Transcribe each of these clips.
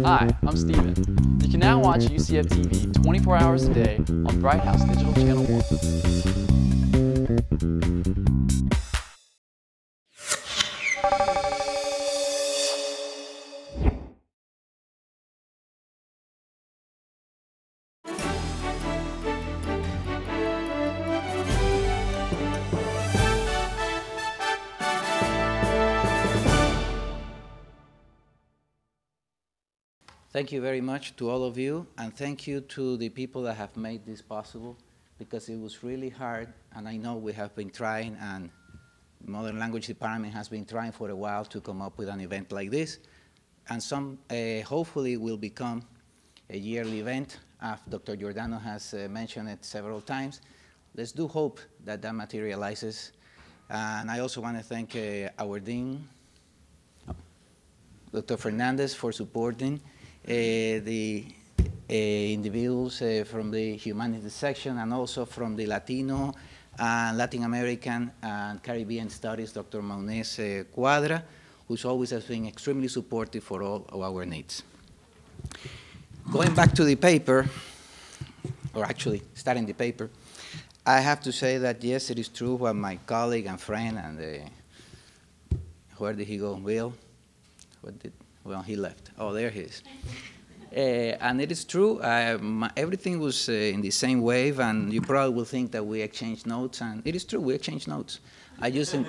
Hi, I'm Steven. You can now watch UCF TV 24 hours a day on Bright House Digital Channel 1. Thank you very much to all of you, and thank you to the people that have made this possible, because it was really hard, and I know we have been trying, and the Modern Language Department has been trying for a while to come up with an event like this, and hopefully will become a yearly event. Dr. Giordano has mentioned it several times. Let's do hope that that materializes. And I also want to thank our Dean, Dr. Fernandez, for supporting the individuals from the humanities section, and also from the Latino, Latin American, and Caribbean studies, Dr. Maunez Cuadra, who's always has been extremely supportive for all of our needs. Going back to the paper, or actually starting the paper, I have to say that yes, it is true what my colleague and friend and where did he go, Will? Well, he left. Oh, there he is. And it is true, everything was in the same wave, and you probably will think that we exchanged notes, and it is true, we exchanged notes. I use them,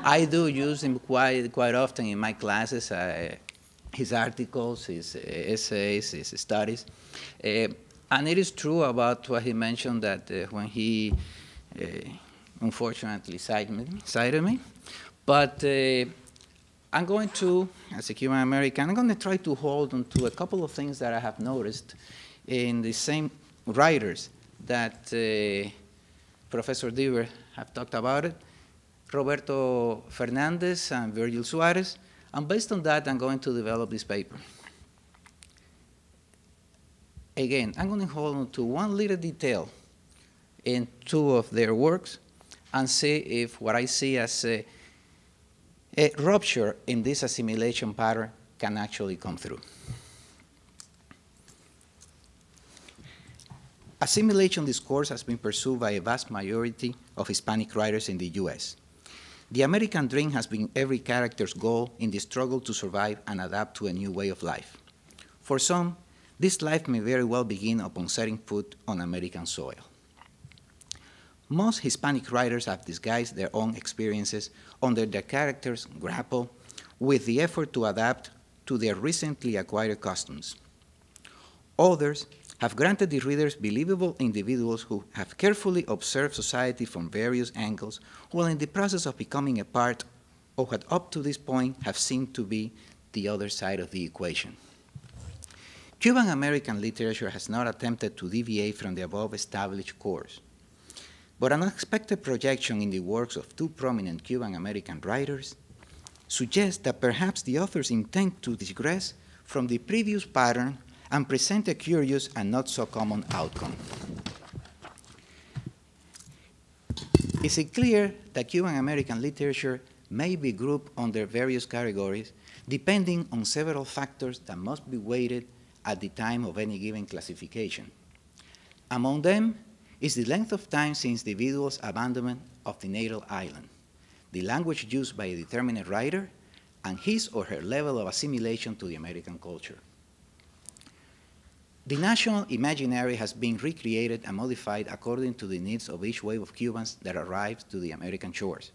I do use them quite often in my classes, his articles, his essays, his studies. And it is true about what he mentioned, that when he unfortunately cited me. But I'm going to, as a Cuban American, I'm going to try to hold on to a couple of things that I have noticed in the same writers that Professor Deaver have talked about it, Roberto Fernandez and Virgil Suarez, and based on that, I'm going to develop this paper. Again, I'm going to hold on to one little detail in two of their works and see if what I see as a rupture in this assimilation pattern can actually come through. Assimilation discourse has been pursued by a vast majority of Hispanic writers in the US. The American dream has been every character's goal in the struggle to survive and adapt to a new way of life. For some, this life may very well begin upon setting foot on American soil. Most Hispanic writers have disguised their own experiences under their characters grapple with the effort to adapt to their recently acquired customs. Others have granted the readers believable individuals who have carefully observed society from various angles, while in the process of becoming a part of what up to this point have seemed to be the other side of the equation. Cuban American literature has not attempted to deviate from the above established course. But an unexpected projection in the works of two prominent Cuban American writers suggests that perhaps the authors intend to digress from the previous pattern and present a curious and not so common outcome. Is it clear that Cuban American literature may be grouped under various categories depending on several factors that must be weighted at the time of any given classification? Among them is the length of time since the individual's abandonment of the natal island, the language used by a determined writer, and his or her level of assimilation to the American culture. The national imaginary has been recreated and modified according to the needs of each wave of Cubans that arrives to the American shores.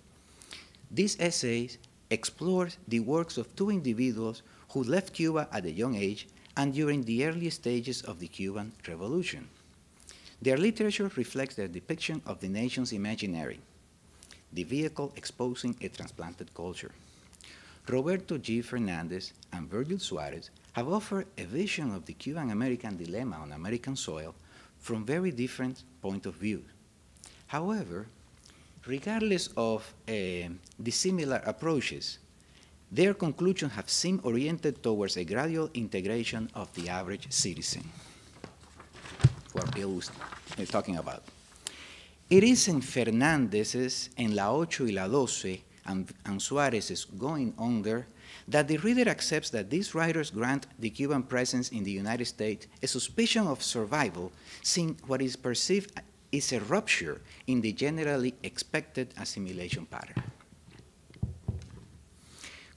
This essay explores the works of two individuals who left Cuba at a young age and during the early stages of the Cuban Revolution. Their literature reflects their depiction of the nation's imaginary, the vehicle exposing a transplanted culture. Roberto G. Fernandez and Virgil Suarez have offered a vision of the Cuban-American dilemma on American soil from very different point of view. However, regardless of the similar approaches, their conclusions have seemed oriented towards a gradual integration of the average citizen. What Bill was talking about. It is in Fernandez's En la 8 y la 12 and Suarez's Going Under that the reader accepts that these writers grant the Cuban presence in the United States a suspicion of survival, since what is perceived is a rupture in the generally expected assimilation pattern.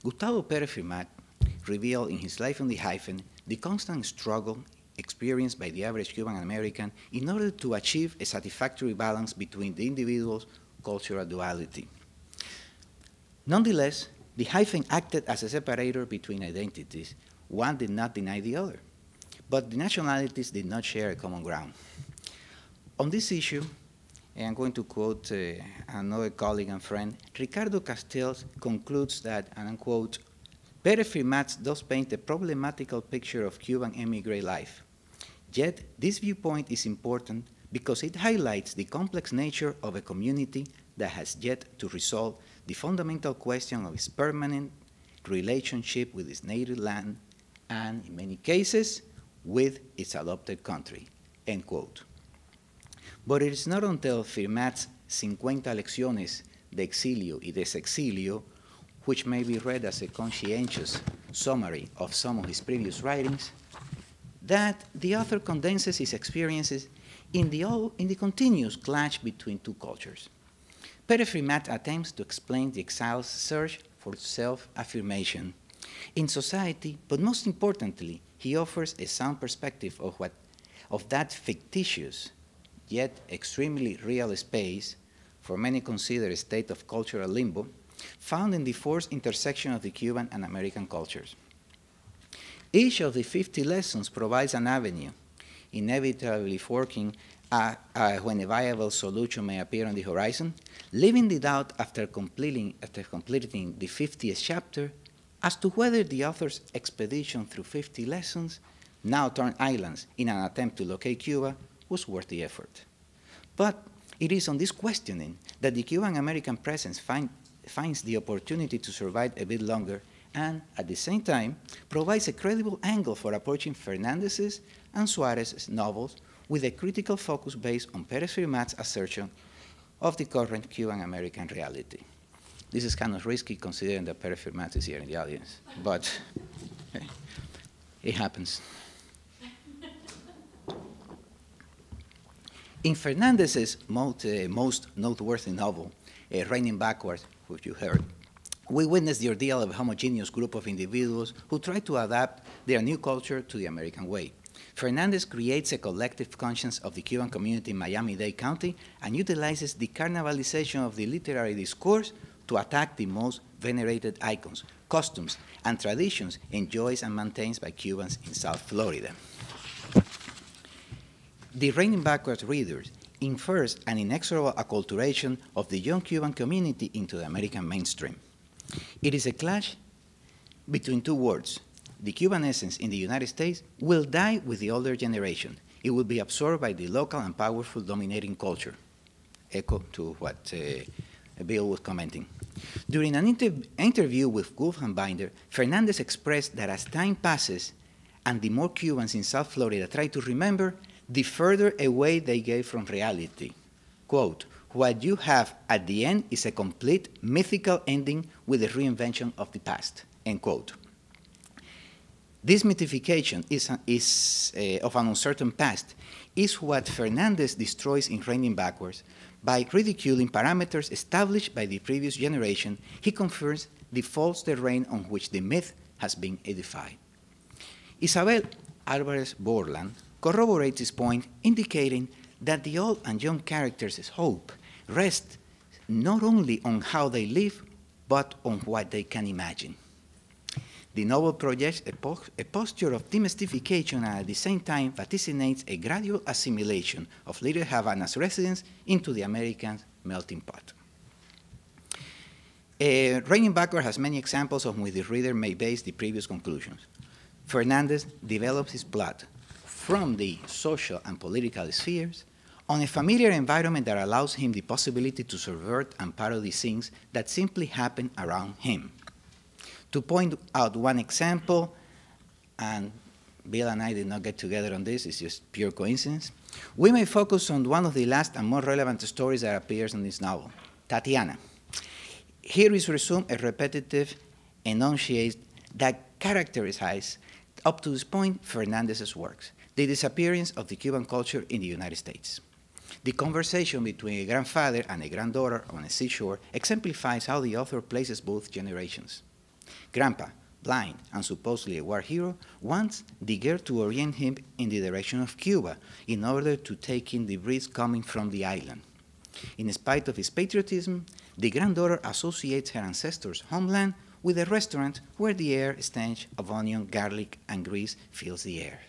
Gustavo Pérez Firmat revealed in his Life on the Hyphen the constant struggle experienced by the average Cuban American in order to achieve a satisfactory balance between the individual's cultural duality. Nonetheless, the hyphen acted as a separator between identities. One did not deny the other, but the nationalities did not share a common ground. On this issue, and I'm going to quote another colleague and friend, Ricardo Castells concludes that, and I quote, Pérez Firmat does paint a problematical picture of Cuban emigre life. Yet, this viewpoint is important because it highlights the complex nature of a community that has yet to resolve the fundamental question of its permanent relationship with its native land and, in many cases, with its adopted country, end quote. But it is not until Firmat's 50 lecciones de exilio y desexilio, which may be read as a conscientious summary of some of his previous writings, that the author condenses his experiences in the continuous clash between two cultures. Pérez Firmat attempts to explain the exile's search for self-affirmation in society, but most importantly, he offers a sound perspective of that fictitious, yet extremely real space, for many considered a state of cultural limbo, found in the forced intersection of the Cuban and American cultures. Each of the 50 lessons provides an avenue, inevitably forking when a viable solution may appear on the horizon, leaving the doubt after completing the 50th chapter as to whether the author's expedition through 50 lessons, now turned islands in an attempt to locate Cuba, was worth the effort. But it is on this questioning that the Cuban-American presence finds the opportunity to survive a bit longer and, at the same time, provides a credible angle for approaching Fernandez's and Suarez's novels with a critical focus based on Pérez Firmat's assertion of the current Cuban-American reality. This is kind of risky considering that Pérez Firmat is here in the audience, but it happens. In Fernandez's most noteworthy novel, Raining Backwards, which you heard, we witness the ordeal of a homogeneous group of individuals who try to adapt their new culture to the American way. Fernandez creates a collective conscience of the Cuban community in Miami-Dade County and utilizes the carnivalization of the literary discourse to attack the most venerated icons, costumes, and traditions enjoyed and maintained by Cubans in South Florida. The Raining Backwards readers infers an inexorable acculturation of the young Cuban community into the American mainstream. It is a clash between two words. The Cuban essence in the United States will die with the older generation. It will be absorbed by the local and powerful dominating culture. Echo to what Bill was commenting. During an interview with Wolfgang Binder, Fernandez expressed that as time passes and the more Cubans in South Florida try to remember, the further away they get from reality. Quote, what you have at the end is a complete mythical ending with a reinvention of the past, end quote. This mythification of an uncertain past is what Fernandez destroys in Raining Backwards. By ridiculing parameters established by the previous generation, he confirms the false terrain on which the myth has been edified. Isabel Alvarez Borland corroborates this point, indicating that the old and young characters' hope rests not only on how they live, but on what they can imagine. The novel projects a posture of demystification and at the same time vaticinates a gradual assimilation of Little Havana's residents into the American melting pot. Raining Backward has many examples on which the reader may base the previous conclusions. Fernandez develops his plot from the social and political spheres on a familiar environment that allows him the possibility to subvert and parody things that simply happen around him. To point out one example, and Bill and I did not get together on this, it's just pure coincidence, we may focus on one of the last and more relevant stories that appears in this novel, Tatiana. Here is resumed a repetitive, enunciated that characterize, up to this point, Fernandez's works: the disappearance of the Cuban culture in the United States. The conversation between a grandfather and a granddaughter on a seashore exemplifies how the author places both generations. Grandpa, blind and supposedly a war hero, wants the girl to orient him in the direction of Cuba in order to take in the breeze coming from the island. In spite of his patriotism, the granddaughter associates her ancestors' homeland with a restaurant where the air stench of onion, garlic, and grease fills the air.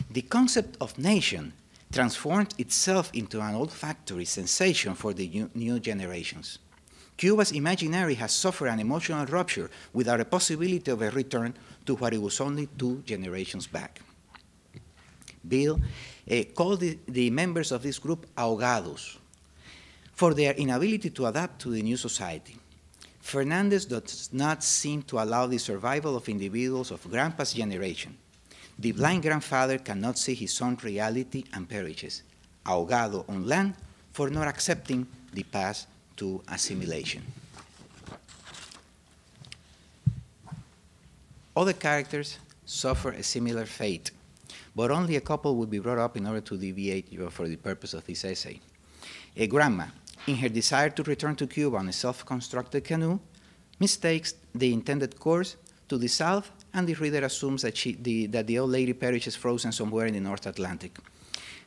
The concept of nation transformed itself into an olfactory sensation for the new generations. Cuba's imaginary has suffered an emotional rupture without a possibility of a return to what it was only 2 generations back. Bill called the members of this group ahogados for their inability to adapt to the new society. Fernandez does not seem to allow the survival of individuals of Grandpa's generation. The blind grandfather cannot see his son's reality and perishes, ahogado on land, for not accepting the path to assimilation. Other characters suffer a similar fate, but only a couple would be brought up in order to deviate for the purpose of this essay. A grandma, in her desire to return to Cuba on a self-constructed canoe, mistakes the intended course to the south, and the reader assumes that the old lady perishes frozen somewhere in the North Atlantic.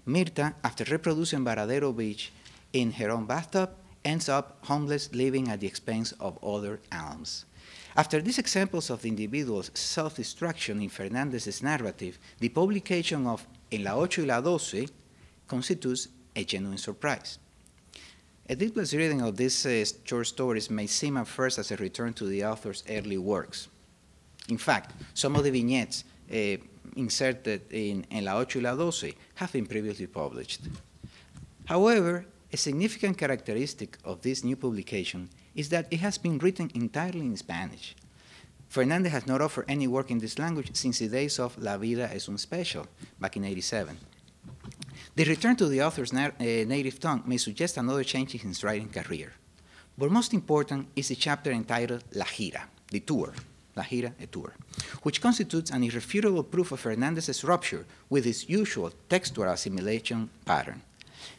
Mirta, after reproducing Varadero Beach in her own bathtub, ends up homeless, living at the expense of other alms. After these examples of the individual's self-destruction in Fernandez's narrative, the publication of En la Ocho y la Doce constitutes a genuine surprise. A deepless reading of these short stories may seem at first as a return to the author's early works. In fact, some of the vignettes inserted in La Ocho y la Doce have been previously published. However, a significant characteristic of this new publication is that it has been written entirely in Spanish. Fernandez has not offered any work in this language since the days of La Vida es un Special, back in '87. The return to the author's native tongue may suggest another change in his writing career. But most important is the chapter entitled La Gira, the tour, La Gira, a tour, which constitutes an irrefutable proof of Fernandez's rupture with his usual textual assimilation pattern.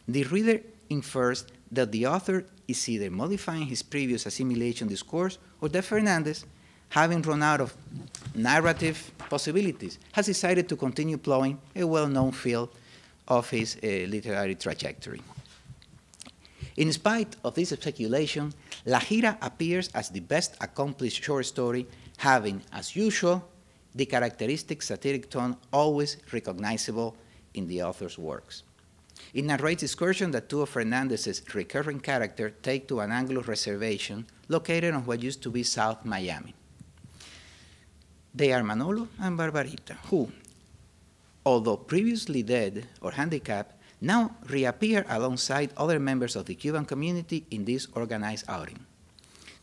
The reader infers that the author is either modifying his previous assimilation discourse or that Fernandez, having run out of narrative possibilities, has decided to continue plowing a well-known field of his literary trajectory. In spite of this speculation, La Gira appears as the best accomplished short story, having, as usual, the characteristic satiric tone always recognizable in the author's works. It narrates the excursion that 2 of Fernandez's recurring characters take to an Anglo reservation located on what used to be South Miami. They are Manolo and Barbarita, who, although previously dead or handicapped, now reappear alongside other members of the Cuban community in this organized outing.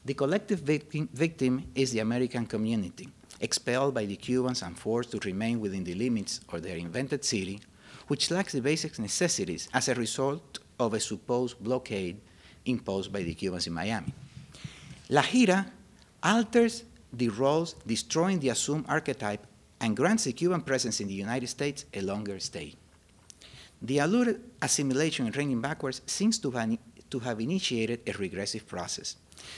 The collective victim is the American community, expelled by the Cubans and forced to remain within the limits of their invented city, which lacks the basic necessities as a result of a supposed blockade imposed by the Cubans in Miami. La Gira alters the roles, destroying the assumed archetype, and grants the Cuban presence in the United States a longer stay. The alluded assimilation and reigning backwards seems to have initiated a regressive process.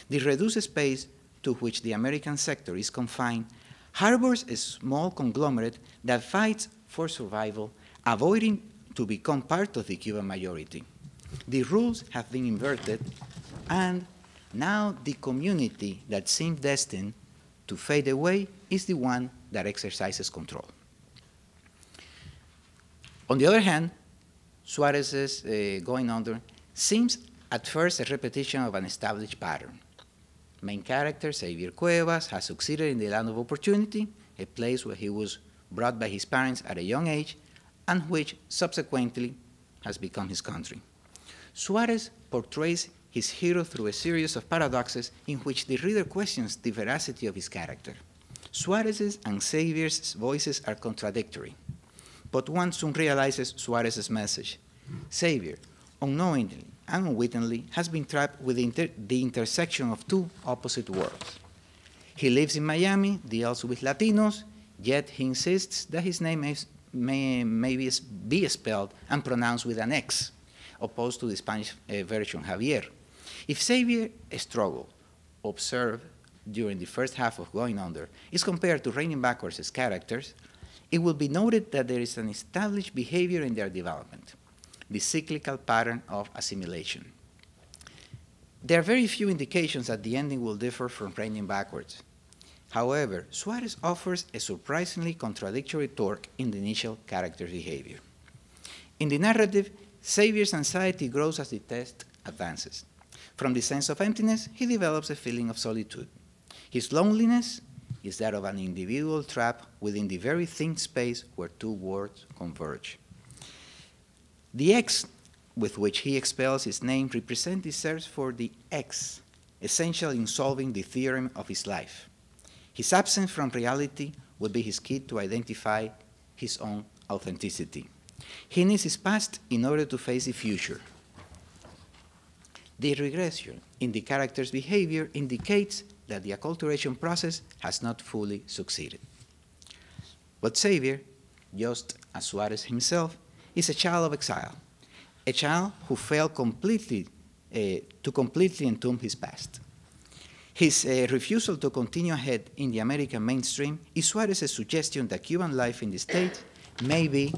The reduced space to which the American sector is confined harbors a small conglomerate that fights for survival, avoiding to become part of the Cuban majority. The rules have been inverted, and now the community that seemed destined to fade away is the one that exercises control. On the other hand, Suarez's going under seems at first a repetition of an established pattern. Main character, Xavier Cuevas, has succeeded in the land of opportunity, a place where he was brought by his parents at a young age, and which subsequently has become his country. Suarez portrays his hero through a series of paradoxes in which the reader questions the veracity of his character. Suarez's and Xavier's voices are contradictory, but one soon realizes Suarez's message. Xavier, unknowingly and unwittingly, has been trapped within the intersection of 2 opposite worlds. He lives in Miami, deals with Latinos, yet he insists that his name may be spelled and pronounced with an X, opposed to the Spanish version, Javier. If Xavier's struggle, observed during the first half of Going Under, is compared to Raining Backwards' characters, it will be noted that there is an established behavior in their development, the cyclical pattern of assimilation. There are very few indications that the ending will differ from Raining Backwards. However, Suarez offers a surprisingly contradictory torque in the initial character's behavior. In the narrative, Xavier's anxiety grows as the test advances. From the sense of emptiness, he develops a feeling of solitude. His loneliness is that of an individual trapped within the very thin space where two worlds converge. The X with which he expels his name represents the search for the X, essential in solving the theorem of his life. His absence from reality will be his key to identify his own authenticity. He needs his past in order to face the future. The regression in the character's behavior indicates that the acculturation process has not fully succeeded. But Xavier, just as Suarez himself, is a child of exile, a child who failed completely to completely entomb his past. His refusal to continue ahead in the American mainstream is Suarez's suggestion that Cuban life in the States may be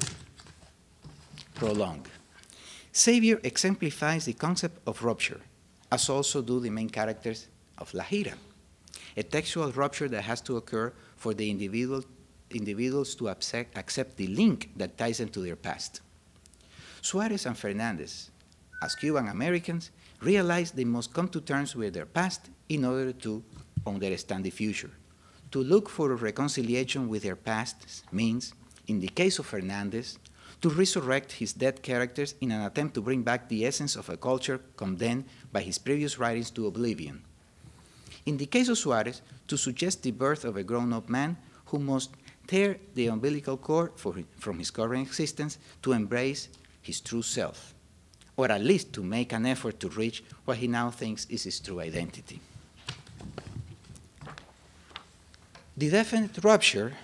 prolonged. Xavier exemplifies the concept of rupture, as also do the main characters of La Gira, a textual rupture that has to occur for the individuals to accept the link that ties them to their past. Suarez and Fernandez, as Cuban Americans, realize they must come to terms with their past in order to understand the future. To look for a reconciliation with their past means, in the case of Fernandez, to resurrect his dead characters in an attempt to bring back the essence of a culture condemned by his previous writings to oblivion. In the case of Suarez, to suggest the birth of a grown-up man who must tear the umbilical cord from his current existence to embrace his true self, or at least to make an effort to reach what he now thinks is his true identity. The definite rupture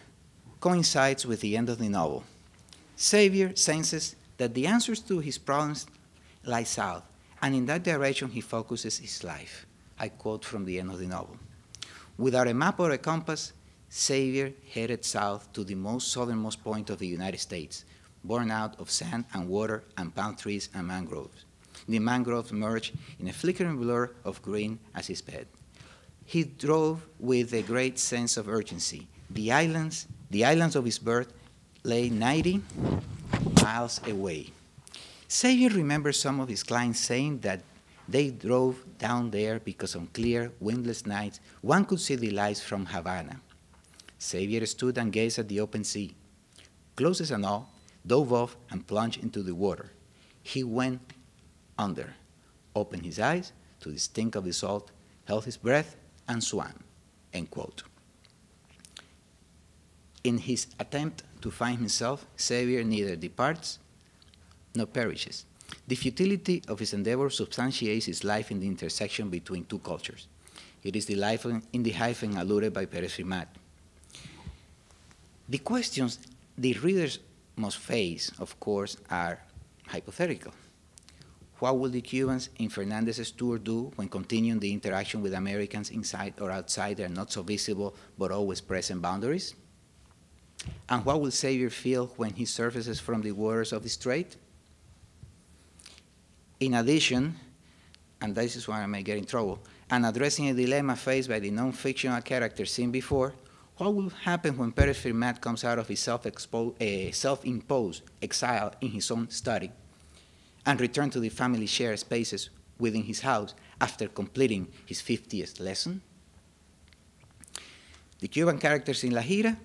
coincides with the end of the novel. Xavier senses that the answers to his problems lie south, and in that direction he focuses his life. I quote from the end of the novel. Without a map or a compass, Xavier headed south to the most southernmost point of the United States, born out of sand and water and palm trees and mangroves. The mangroves merged in a flickering blur of green as he sped. He drove with a great sense of urgency. The islands of his birth lay 90 miles away. Xavier remembers some of his clients saying that they drove down there because on clear, windless nights one could see the lights from Havana. Xavier stood and gazed at the open sea. Closest and all, dove off and plunged into the water. He went under, opened his eyes to the stink of the salt, held his breath, and swam, end quote. In his attempt to find himself, Xavier neither departs nor perishes. The futility of his endeavor substantiates his life in the intersection between two cultures. It is the life in the hyphen alluded by Pérez-Firmat. The questions the readers must face, of course, are hypothetical. What will the Cubans in Fernandez's tour do when continuing the interaction with Americans inside or outside their not so visible but always present boundaries? And what will Xavier feel when he surfaces from the waters of the Strait? In addition, and this is where I may get in trouble, and addressing a dilemma faced by the non-fictional character seen before, what will happen when Pérez-Firmat comes out of his self-imposed exile in his own study and return to the family shared spaces within his house after completing his 50th lesson? The Cuban characters in La Gira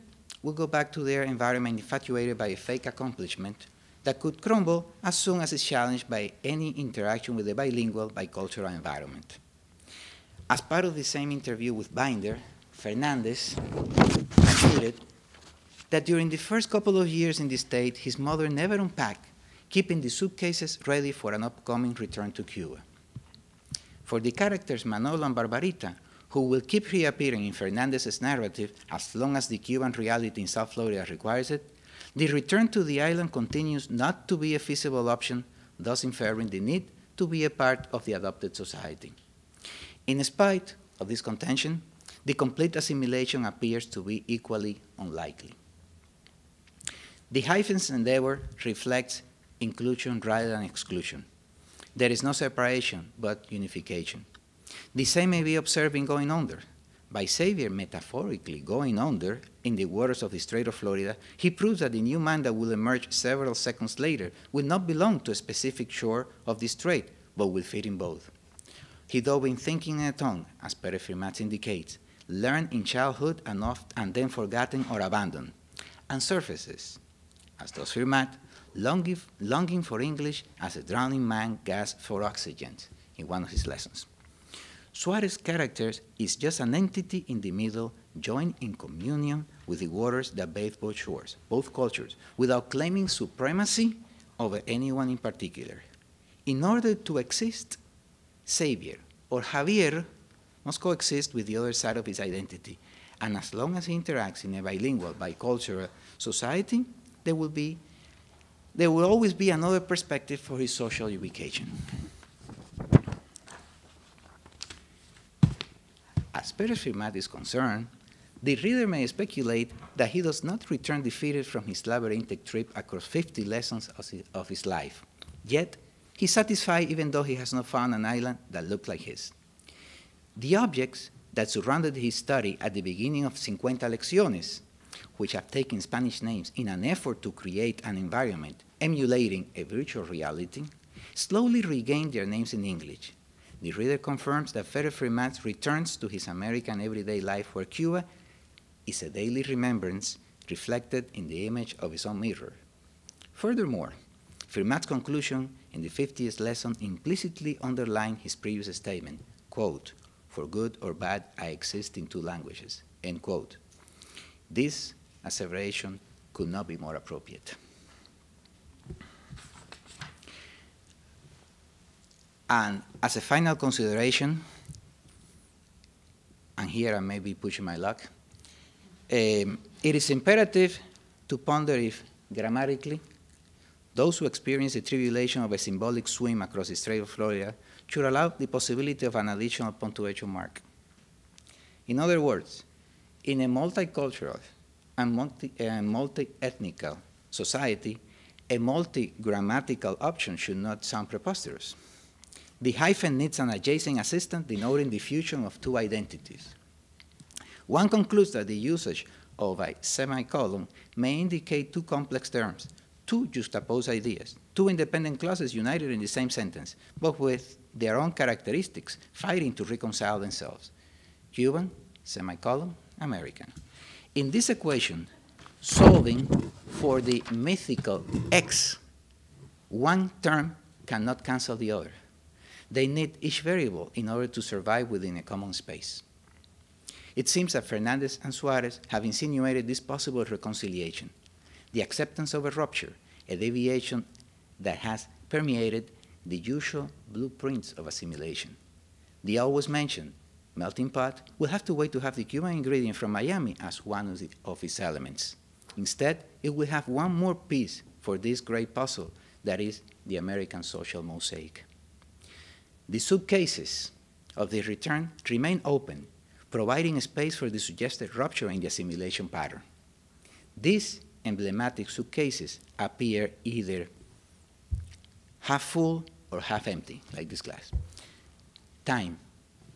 will go back to their environment infatuated by a fake accomplishment that could crumble as soon as it's challenged by any interaction with the bilingual, bicultural environment. As part of the same interview with Binder, Fernandez admitted that during the first couple of years in the state, his mother never unpacked, keeping the suitcases ready for an upcoming return to Cuba. For the characters Manolo and Barbarita, who will keep reappearing in Fernandez's narrative as long as the Cuban reality in South Florida requires it, the return to the island continues not to be a feasible option, thus inferring the need to be a part of the adopted society. In spite of this contention, the complete assimilation appears to be equally unlikely. The hyphen's endeavor reflects inclusion rather than exclusion. There is no separation, but unification. The same may be observed in going under. By Xavier metaphorically going under in the waters of the Strait of Florida, he proves that the new man that will emerge several seconds later will not belong to a specific shore of the strait, but will fit in both. He dove in thinking in a tongue, as Pere Firmat indicates, learned in childhood and then forgotten or abandoned, and surfaces, as does Firmat, longing for English as a drowning man gasps for oxygen in one of his lessons. Suarez's character is just an entity in the middle, joined in communion with the waters that bathe both shores, both cultures, without claiming supremacy over anyone in particular. In order to exist, Xavier or Javier must coexist with the other side of his identity, and as long as he interacts in a bilingual, bicultural society, there will always be another perspective for his social ubication. As Pere Firmat is concerned, the reader may speculate that he does not return defeated from his labyrinthic trip across 50 lessons of his life. Yet, he's satisfied even though he has not found an island that looked like his. The objects that surrounded his study at the beginning of 50 Lecciones, which have taken Spanish names in an effort to create an environment emulating a virtual reality, slowly regain their names in English. The reader confirms that Pere Firmat returns to his American everyday life where Cuba is a daily remembrance reflected in the image of his own mirror. Furthermore, Firmat's conclusion in the 50th lesson implicitly underlined his previous statement, quote, "For good or bad, I exist in two languages," end quote. This asseveration could not be more appropriate. And as a final consideration, and here I may be pushing my luck, it is imperative to ponder if, grammatically, those who experience the tribulation of a symbolic swim across the Strait of Florida should allow the possibility of an additional punctuation mark. In other words, in a multicultural and multi-ethnical society, a multi-grammatical option should not sound preposterous. The hyphen needs an adjacent assistant denoting the fusion of two identities. One concludes that the usage of a semicolon may indicate two complex terms, two juxtaposed ideas, two independent clauses united in the same sentence, but with their own characteristics, fighting to reconcile themselves. Cuban, semicolon, American. In this equation, solving for the mythical X, one term cannot cancel the other. They need each variable in order to survive within a common space. It seems that Fernandez and Suarez have insinuated this possible reconciliation, the acceptance of a rupture, a deviation that has permeated the usual blueprints of assimilation. The always mentioned melting pot will have to wait to have the Cuban ingredient from Miami as one of its elements. Instead, it will have one more piece for this great puzzle that is the American social mosaic. The suitcases of the return remain open, providing space for the suggested rupture in the assimilation pattern. These emblematic suitcases appear either half full or half empty, like this glass. Time,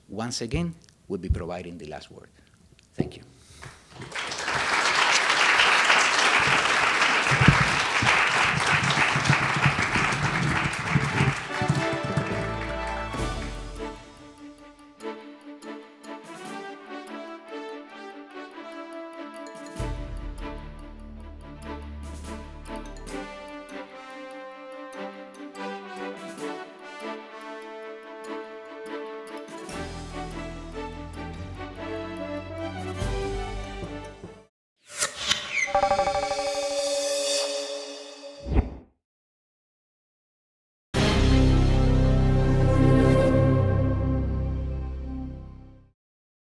once again, will be providing the last word. Thank you.